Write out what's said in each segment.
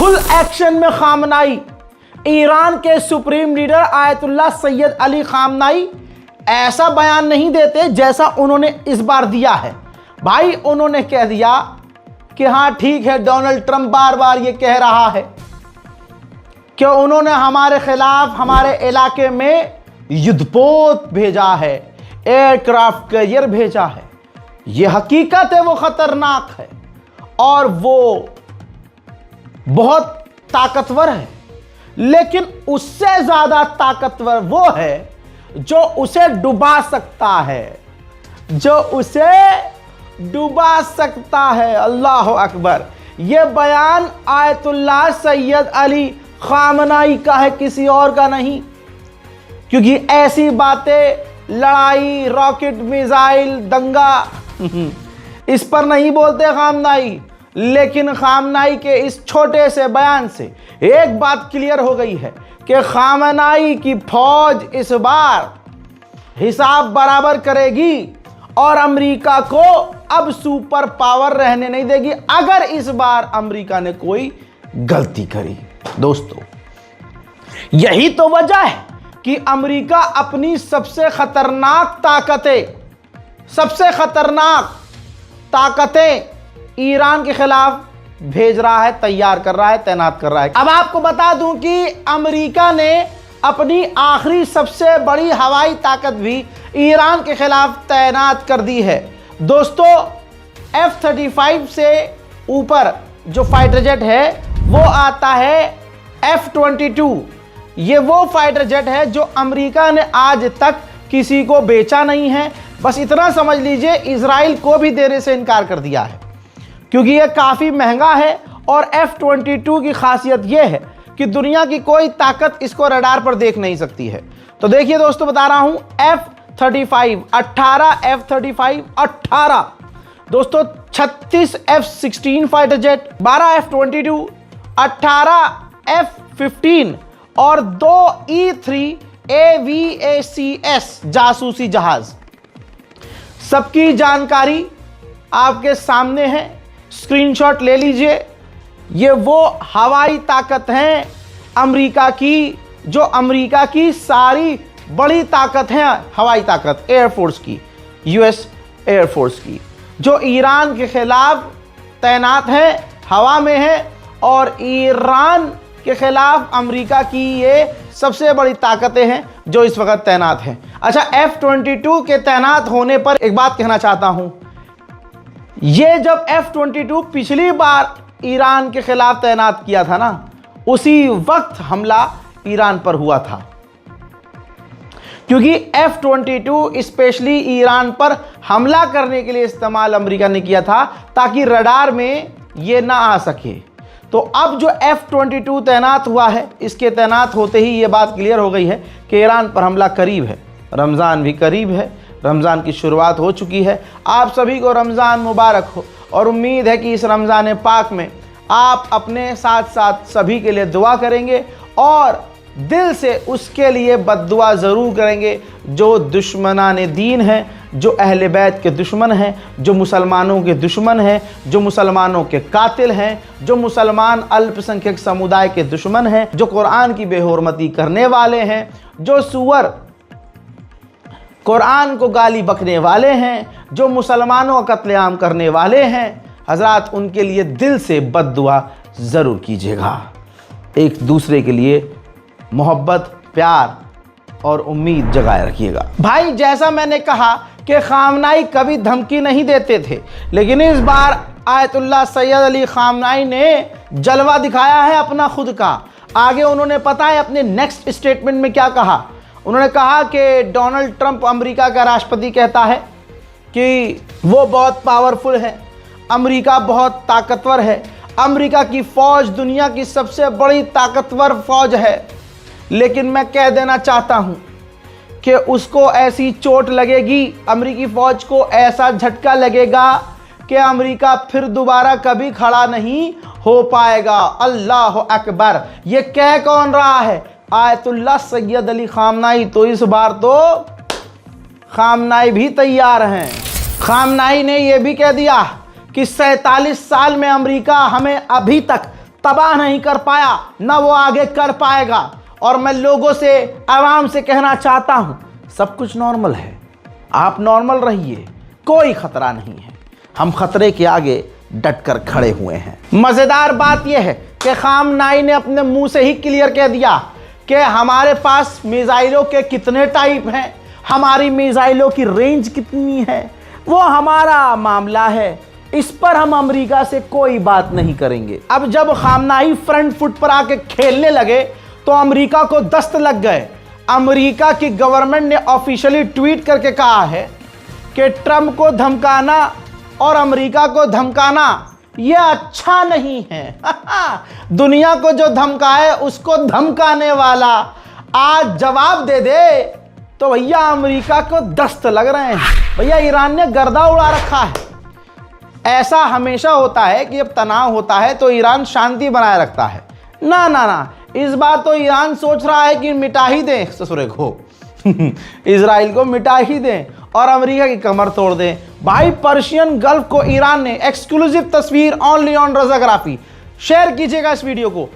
Full action में खामनाई। Iran के supreme leader Ayatollah Syed Ali खामनाई ऐसा बयान नहीं देते जैसा उन्होंने इस बार दिया है। भाई उन्होंने कह दिया कि हाँ ठीक है, डोनाल्ड ट्रंप बार बार ये कह रहा है कि उन्होंने हमारे खिलाफ हमारे इलाके में युद्धपोत भेजा है, एयरक्राफ्ट कैरियर भेजा है। ये हकीकत है, वो खतरनाक है और वो बहुत ताकतवर है, लेकिन उससे ज्यादा ताकतवर वो है जो उसे डुबा सकता है, जो उसे डुबा सकता है। अल्लाह अकबर। यह बयान आयतुल्लाह सैयद अली खामनाई का है, किसी और का नहीं, क्योंकि ऐसी बातें, लड़ाई, रॉकेट, मिसाइल, दंगा इस पर नहीं बोलते खामनाई। लेकिन खामनाई के इस छोटे से बयान से एक बात क्लियर हो गई है कि खामनाई की फौज इस बार हिसाब बराबर करेगी और अमेरिका को अब सुपर पावर रहने नहीं देगी अगर इस बार अमेरिका ने कोई गलती करी। दोस्तों, यही तो वजह है कि अमेरिका अपनी सबसे खतरनाक ताकतें ईरान के खिलाफ भेज रहा है, तैयार कर रहा है, तैनात कर रहा है। अब आपको बता दूं कि अमेरिका ने अपनी आखिरी सबसे बड़ी हवाई ताकत भी ईरान के खिलाफ तैनात कर दी है। दोस्तों, F-35 से ऊपर जो फाइटर जेट है वो आता है F-22। ये वो फाइटर जेट है जो अमेरिका ने आज तक किसी को बेचा नहीं है। बस इतना समझ लीजिए, इजराइल को भी देने से इनकार कर दिया है, क्योंकि ये काफ़ी महंगा है। और F-22 की खासियत ये है कि दुनिया की कोई ताकत इसको रडार पर देख नहीं सकती है। तो देखिए दोस्तों, बता रहा हूं, F-35 18 F-35 18, दोस्तों 36 F-16 fighter jet, 12 F-22, 18 F-15 और 2 E-3 AVACS जासूसी जहाज। सबकी जानकारी आपके सामने है, स्क्रीनशॉट ले लीजिए। ये वो हवाई ताकत हैं अमेरिका की, जो अमेरिका की सारी बड़ी ताकत है, हवाई ताकत एयरफोर्स की, यूएस एयरफोर्स की, जो ईरान के खिलाफ तैनात है, हवा में है। और ईरान के खिलाफ अमेरिका की ये सबसे बड़ी ताकतें हैं जो इस वक्त तैनात हैं। अच्छा, F-22 के तैनात होने पर एक बात कहना चाहता हूं, ये जब F-22 पिछली बार ईरान के खिलाफ तैनात किया था ना, उसी वक्त हमला ईरान पर हुआ था, क्योंकि F-22 स्पेशली ईरान पर हमला करने के लिए इस्तेमाल अमेरिका ने किया था ताकि रडार में ये ना आ सके। तो अब जो F-22 तैनात हुआ है, इसके तैनात होते ही ये बात क्लियर हो गई है कि ईरान पर हमला करीब है। रमज़ान भी करीब है, रमज़ान की शुरुआत हो चुकी है। आप सभी को रमज़ान मुबारक हो और उम्मीद है कि इस रमज़ान पाक में आप अपने साथ साथ सभी के लिए दुआ करेंगे और दिल से उसके लिए बद्दुआ ज़रूर करेंगे जो दुश्मनाने दीन हैं, जो अहले बैत के दुश्मन हैं, जो मुसलमानों के दुश्मन हैं, जो मुसलमानों के कातिल हैं, जो मुसलमान अल्पसंख्यक समुदाय के दुश्मन हैं, जो कुरान की बेहुरमती करने वाले हैं, जो सुअर कुरान को गाली बकने वाले हैं, जो मुसलमानों का कत्लेआम करने वाले हैं। हज़रात, उनके लिए दिल से बद्दुआ ज़रूर कीजिएगा। एक दूसरे के लिए मोहब्बत, प्यार और उम्मीद जगाए रखिएगा। भाई, जैसा मैंने कहा कि खामनाई कभी धमकी नहीं देते थे, लेकिन इस बार आयतुल्लाह सैयद अली खामनाई ने जलवा दिखाया है अपना खुद का। आगे उन्होंने पता है अपने नेक्स्ट स्टेटमेंट में क्या कहा। उन्होंने कहा कि डोनाल्ड ट्रंप अमेरिका का राष्ट्रपति कहता है कि वो बहुत पावरफुल है, अमेरिका बहुत ताकतवर है, अमेरिका की फ़ौज दुनिया की सबसे बड़ी ताकतवर फ़ौज है। लेकिन मैं कह देना चाहता हूं कि उसको ऐसी चोट लगेगी, अमेरिकी फ़ौज को ऐसा झटका लगेगा कि अमेरिका फिर दोबारा कभी खड़ा नहीं हो पाएगा। अल्लाह अकबर। ये कह कौन रहा है? आयतुल्लाह सैयद अली खामनाई। तो इस बार तो खामनाई भी तैयार हैं। खामनाई ने यह भी कह दिया कि 47 साल में अमेरिका हमें अभी तक तबाह नहीं कर पाया, ना वो आगे कर पाएगा। और मैं लोगों से, आवाम से कहना चाहता हूं, सब कुछ नॉर्मल है, आप नॉर्मल रहिए, कोई खतरा नहीं है। हम खतरे के आगे डटकर खड़े हुए हैं। मजेदार बात यह है कि खामनाई ने अपने मुंह से ही क्लियर कह दिया कि हमारे पास मिसाइलों के कितने टाइप हैं, हमारी मिसाइलों की रेंज कितनी है, वो हमारा मामला है, इस पर हम अमेरिका से कोई बात नहीं करेंगे। अब जब खामनाई फ्रंट फुट पर आके खेलने लगे तो अमेरिका को दस्त लग गए। अमेरिका की गवर्नमेंट ने ऑफिशियली ट्वीट करके कहा है कि ट्रंप को धमकाना और अमेरिका को धमकाना यह अच्छा नहीं है। दुनिया को जो धमकाए उसको धमकाने वाला आज जवाब दे दे तो भैया अमेरिका को दस्त लग रहे हैं। भैया ईरान ने गर्दा उड़ा रखा है। ऐसा हमेशा होता है कि जब तनाव होता है तो ईरान शांति बनाए रखता है। ना ना ना, इस बार तो ईरान सोच रहा है कि मिटा ही दें ससुरे को इजराइल को मिटा ही दें और अमेरिका की कमर तोड़ दें। भाई पर्शियन गल्फ को ईरान ने, एक्सक्लूसिव तस्वीर ओनली ऑन रज़ाग्राफी, शेयर कीजिएगा इस वीडियो को।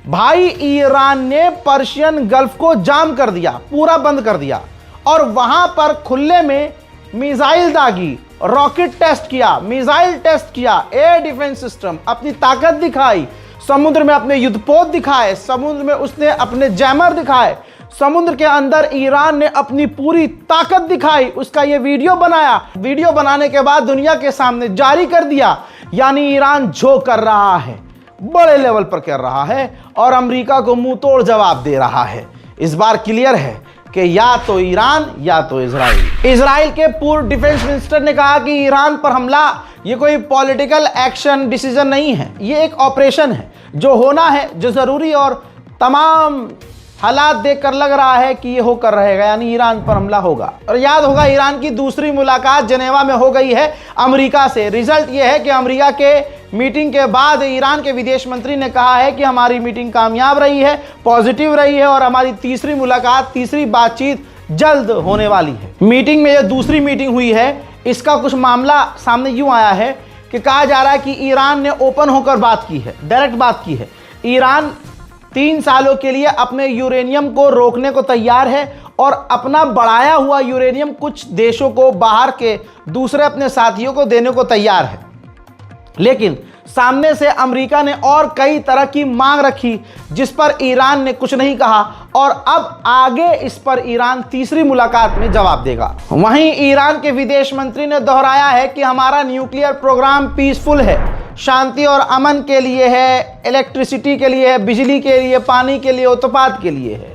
भाई ईरान ने पर्शियन गल्फ को जाम कर दिया, पूरा बंद कर दिया और वहां पर खुले में मिसाइल दागी, रॉकेट टेस्ट किया, मिसाइल टेस्ट किया, एयर डिफेंस सिस्टम, अपनी ताकत दिखाई, समुद्र में अपने युद्धपोत दिखाए, समुद्र में उसने अपने जैमर दिखाए, समुद्र के अंदर ईरान ने अपनी पूरी ताकत दिखाई, उसका ये वीडियो बनाया। वीडियो बनाने के बाद दुनिया के सामने जारी कर दिया। यानी ईरान जो कर रहा है बड़े लेवल पर कर रहा है और अमेरिका को मुंह तोड़ जवाब दे रहा है। इस बार क्लियर है कि या तो ईरान या तो इजराइल। इजराइल के पूर्व डिफेंस मिनिस्टर ने कहा कि ईरान पर हमला ये कोई पॉलिटिकल एक्शन डिसीजन नहीं है, ये एक ऑपरेशन है, जो होना है, जो जरूरी और तमाम हालात देखकर लग रहा है कि ये होकर रहेगा, यानी ईरान पर हमला होगा। और याद होगा ईरान की दूसरी मुलाकात जनेवा में हो गई है अमेरिका से। रिजल्ट ये है कि अमेरिका के मीटिंग के बाद ईरान के विदेश मंत्री ने कहा है कि हमारी मीटिंग कामयाब रही है, पॉजिटिव रही है और हमारी तीसरी मुलाकात, तीसरी बातचीत जल्द होने वाली है। मीटिंग में जो दूसरी मीटिंग हुई है इसका कुछ मामला सामने यूं आया है कि कहा जा रहा है कि ईरान ने ओपन होकर बात की है, डायरेक्ट बात की है। ईरान 3 सालों के लिए अपने यूरेनियम को रोकने को तैयार है और अपना बढ़ाया हुआ यूरेनियम कुछ देशों को, बाहर के दूसरे अपने साथियों को देने को तैयार है। लेकिन सामने से अमेरिका ने और कई तरह की मांग रखी जिस पर ईरान ने कुछ नहीं कहा और अब आगे इस पर ईरान तीसरी मुलाकात में जवाब देगा। वहीं ईरान के विदेश मंत्री ने दोहराया है कि हमारा न्यूक्लियर प्रोग्राम पीसफुल है, शांति और अमन के लिए है, इलेक्ट्रिसिटी के लिए है, बिजली के लिए, पानी के लिए, उत्पाद के लिए है।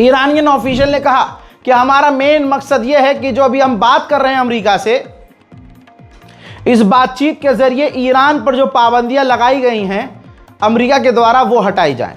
ईरानियन ऑफिशियल ने कहा कि हमारा मेन मकसद यह है कि जो अभी हम बात कर रहे हैं अमेरिका से, इस बातचीत के जरिए ईरान पर जो पाबंदियां लगाई गई हैं अमेरिका के द्वारा वो हटाई जाएं।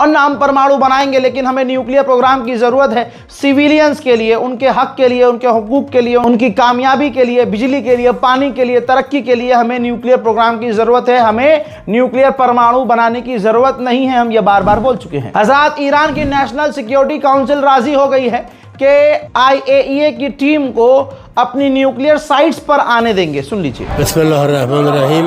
और ना हम परमाणु बनाएंगे, लेकिन हमें न्यूक्लियर प्रोग्राम की जरूरत है सिविलियंस के लिए, उनके हक के लिए, उनके हुकूक के लिए, उनकी कामयाबी के लिए, बिजली के लिए, पानी के लिए, तरक्की के लिए हमें न्यूक्लियर प्रोग्राम की जरूरत है। हमें न्यूक्लियर परमाणु बनाने की जरूरत नहीं है, हम ये बार बार बोल चुके हैं। हज़रात, ईरान की नेशनल सिक्योरिटी काउंसिल राजी हो गई है कि IAEA की टीम को अपनी न्यूक्लियर साइट्स पर आने देंगे। सुन लीजिए। बिस्मिल्लाहिर्रहमानिर्रहीम।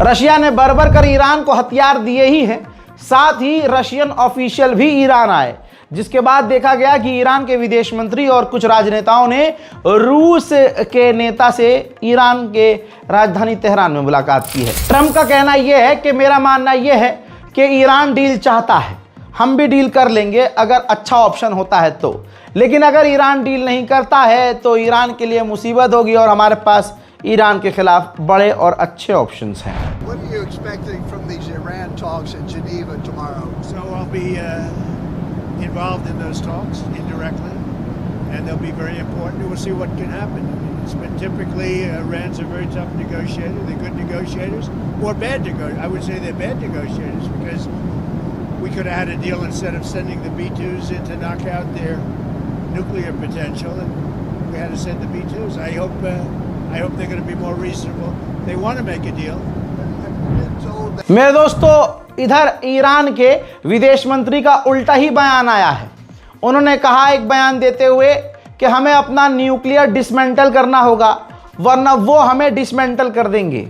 रशिया ने बरबर कर ईरान को हथियार दिए ही हैं, साथ ही रशियन ऑफिशियल भी ईरान आए, जिसके बाद देखा गया कि ईरान के विदेश मंत्री और कुछ राजनेताओं ने रूस के नेता से ईरान के राजधानी तेहरान में मुलाकात की है। ट्रंप का कहना यह है कि मेरा मानना यह है कि ईरान डील चाहता है, हम भी डील कर लेंगे अगर अच्छा ऑप्शन होता है तो, लेकिन अगर ईरान डील नहीं करता है तो ईरान के लिए मुसीबत होगी और हमारे पास ईरान के खिलाफ बड़े और अच्छे ऑप्शंस हैं। What are you expecting from these Iran talks in Geneva tomorrow? So I'll be involved in those talks indirectly, and they'll be very important. We'll see what can happen. I mean, it's been typically Iran's a very tough negotiator. They're good negotiators, or bad negotiators. I would say they're bad negotiators because we could have had a deal instead of sending the B-2s in to knock out their nuclear potential, and we had to send the B-2s. I hope they're going to be more reasonable. They want to make a deal. मेरे दोस्तों, इधर Iran के विदेश मंत्री का उल्टा ही बयान आया है। उन्होंने कहा एक बयान देते हुए कि हमें अपना न्यूक्लियर डिसमेंटल करना होगा वरना वो हमें डिसमेंटल कर देंगे।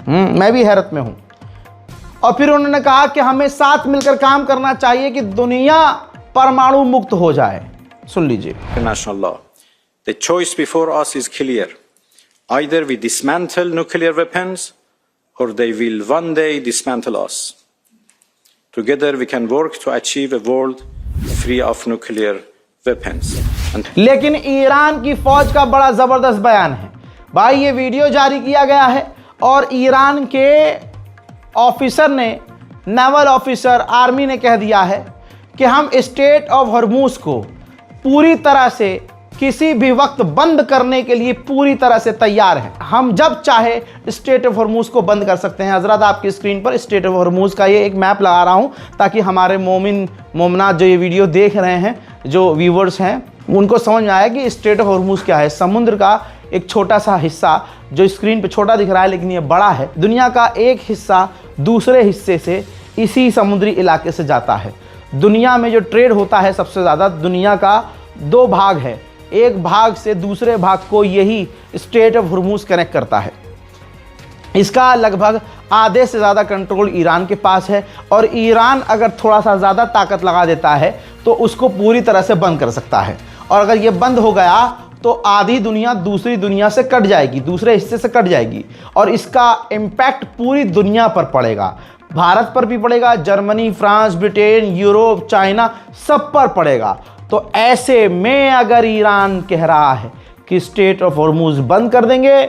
मैं भी हैरत में हूं। और फिर उन्होंने कहा कि हमें साथ मिलकर काम करना चाहिए कि दुनिया परमाणु मुक्त हो जाए। सुन लीजिए। International law. The choice before us is clear. Either we dismantle nuclear weapons or they will one day dismantle us. Together we can work to achieve a world free of nuclear weapons. लेकिन Iran की फौज का बड़ा जबरदस्त बयान है भाई। ये वीडियो जारी किया गया है और ईरान के ऑफिसर ने, नेवल ऑफिसर, आर्मी ने कह दिया है कि हम स्टेट ऑफ हॉर्मूज को पूरी तरह से किसी भी वक्त बंद करने के लिए पूरी तरह से तैयार हैं। हम जब चाहे स्टेट ऑफ हॉर्मूज को बंद कर सकते हैं। हजरत आपकी स्क्रीन पर स्टेट ऑफ हॉर्मूज का ये एक मैप लगा रहा हूं ताकि हमारे मोमिनात जो ये वीडियो देख रहे हैं, जो व्यूवर्स हैं, उनको समझ में आया कि स्टेट ऑफ हॉर्मूज क्या है। समुद्र का एक छोटा सा हिस्सा जो स्क्रीन पे छोटा दिख रहा है लेकिन ये बड़ा है। दुनिया का एक हिस्सा दूसरे हिस्से से इसी समुद्री इलाके से जाता है। दुनिया में जो ट्रेड होता है सबसे ज़्यादा, दुनिया का दो भाग है, एक भाग से दूसरे भाग को यही स्ट्रेट ऑफ हॉर्मूज कनेक्ट करता है। इसका लगभग आधे से ज़्यादा कंट्रोल ईरान के पास है और ईरान अगर थोड़ा सा ज़्यादा ताकत लगा देता है तो उसको पूरी तरह से बंद कर सकता है। और अगर ये बंद हो गया तो आधी दुनिया दूसरी दुनिया से कट जाएगी, दूसरे हिस्से से कट जाएगी और इसका इम्पैक्ट पूरी दुनिया पर पड़ेगा। भारत पर भी पड़ेगा, Germany, France, Britain, Europe, China, सब पर पड़ेगा। तो ऐसे में अगर ईरान कह रहा है कि स्टेट ऑफ हॉर्मूज बंद कर देंगे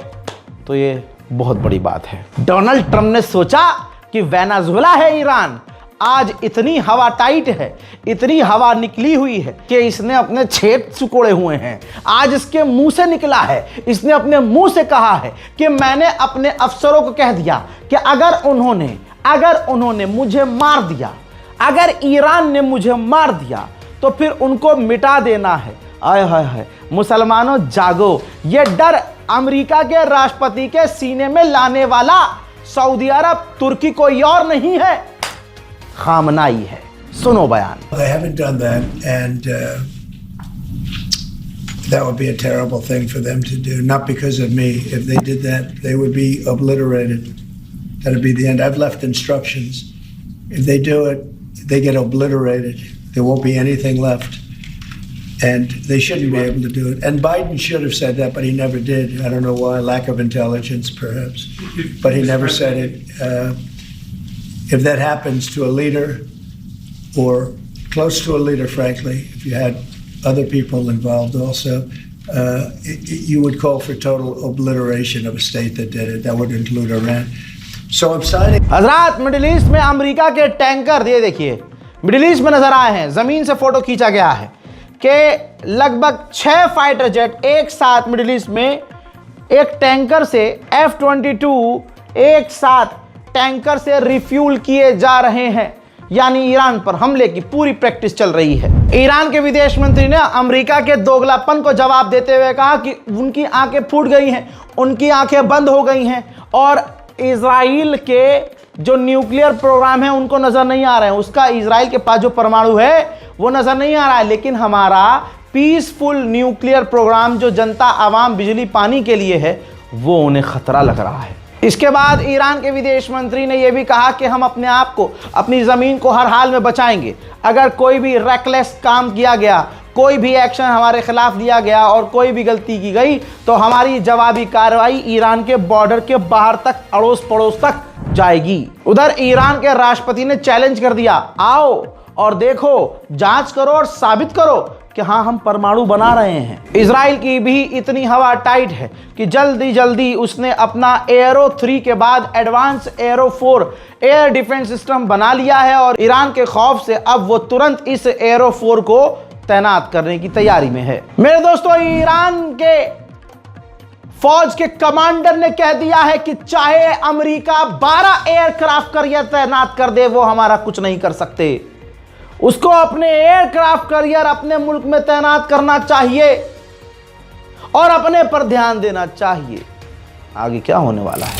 तो ये बहुत बड़ी बात है। डोनाल्ड ट्रंप ने सोचा कि वेनेजुएला है ईरान, आज इतनी हवा टाइट है, इतनी हवा निकली हुई है कि इसने अपने छेद सुकोड़े हुए हैं। आज इसके मुंह से निकला है, इसने अपने मुंह से कहा है कि मैंने अपने अफसरों को कह दिया कि अगर उन्होंने मुझे मार दिया, अगर ईरान ने मुझे मार दिया तो फिर उनको मिटा देना है। आय हाय हाय, मुसलमानों जागो। ये डर अमेरिका के राष्ट्रपति के सीने में लाने वाला सऊदी अरब, तुर्की कोई और नहीं है, खामनाई है। सुनो बयान। They haven't done that, and that would be a terrible thing for them to do. Not because of me. If they did that, they would be obliterated. That would be the end. I've left instructions. If they do it, they get obliterated. There won't be anything left. And they shouldn't be able to do it. And Biden should have said that, but he never did. I don't know why. Lack of intelligence, perhaps. But he never said it. If that happens to a leader, or close to a leader, frankly, if you had other people involved also, you would call for total obliteration of a state that did it. That would include Iran. So I'm signing. हजरात, middle east में America के tanker, ये देखिए, middle east में नजर आए हैं, जमीन से फोटो खींचा गया है कि लगभग 6 फाइटर जेट एक साथ मिडिल ईस्ट में एक टैंकर से F-22 एक साथ टैंकर से रिफ्यूल किए जा रहे हैं। यानी ईरान पर हमले की पूरी प्रैक्टिस चल रही है। ईरान के विदेश मंत्री ने अमेरिका के दोगलापन को जवाब देते हुए कहा कि उनकी आंखें फूट गई हैं, उनकी आंखें बंद हो गई हैं और इजराइल के जो न्यूक्लियर प्रोग्राम है उनको नजर नहीं आ रहे हैं। उसका इजराइल के पास जो परमाणु है वो नजर नहीं आ रहा है, लेकिन हमारा पीसफुल न्यूक्लियर प्रोग्राम जो जनता, आवाम, बिजली, पानी के लिए है वो उन्हें खतरा लग रहा है। इसके बाद ईरान के विदेश मंत्री ने यह भी कहा कि हम अपने आप को, अपनी ज़मीन को हर हाल में बचाएंगे। अगर कोई भी रेकलेस काम किया गया, कोई भी एक्शन हमारे खिलाफ लिया गया और कोई भी गलती की गई तो हमारी जवाबी कार्रवाई ईरान के बॉर्डर के बाहर तक, अड़ोस पड़ोस तक जाएगी। उधर ईरान के राष्ट्रपति ने चैलेंज कर दिया, आओ और देखो, जांच करो और साबित करो कि हाँ, हम परमाणु बना रहे हैं। इजराइल की भी इतनी हवा टाइट है कि जल्दी जल्दी उसने अपना एरो 3 के बाद advance arrow 4 air defence system बना लिया है और ईरान के खौफ से अब वो तुरंत इस एरो 4 को तैनात करने की तैयारी में है। मेरे दोस्तों, ईरान के फौज के कमांडर ने कह दिया है कि चाहे अमेरिका 12 एयरक्राफ्ट कैरियर तैनात कर दे, वो हमारा कुछ नहीं कर सकते। उसको अपने एयरक्राफ्ट कैरियर अपने मुल्क में तैनात करना चाहिए और अपने पर ध्यान देना चाहिए। आगे क्या होने वाला है?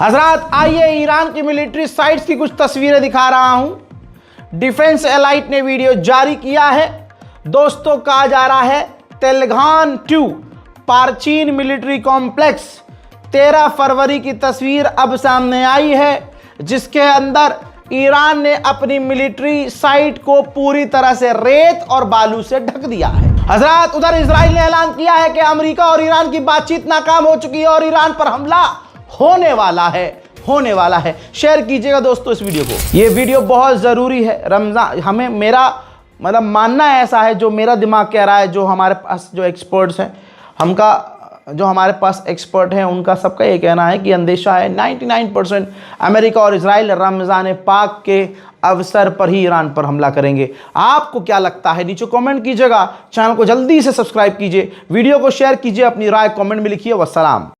हजरात, आइए ईरान की मिलिट्री साइट्स की कुछ तस्वीरें दिखा रहा हूं। डिफेंस एलाइट ने वीडियो जारी किया है। दोस्तों, कहा जा रहा है तेलगान 2 पारचीन मिलिट्री कॉम्प्लेक्स 13 फरवरी की तस्वीर अब सामने आई है, जिसके अंदर ईरान ने अपनी मिलिट्री साइट को पूरी तरह से रेत और बालू से ढक दिया है। हजरात, उधर इजराइल ने ऐलान किया है कि अमेरिका और ईरान की बातचीत नाकाम हो चुकी है और ईरान पर हमला होने वाला है। शेयर कीजिएगा दोस्तों इस वीडियो को। ये वीडियो बहुत ज़रूरी है। रमज़ान हमें, मेरा मतलब मानना ऐसा है, जो मेरा दिमाग कह रहा है, जो हमारे पास जो एक्सपर्ट्स हैं, हमारे पास एक्सपर्ट हैं, उनका सबका ये कहना है कि अंदेशा है 99% अमेरिका और इजराइल रमज़ान पाक के अवसर पर ही ईरान पर हमला करेंगे। आपको क्या लगता है? नीचे कमेंट कीजिएगा। चैनल को जल्दी से सब्सक्राइब कीजिए, वीडियो को शेयर कीजिए, अपनी राय कमेंट में लिखिए। वस्सलाम।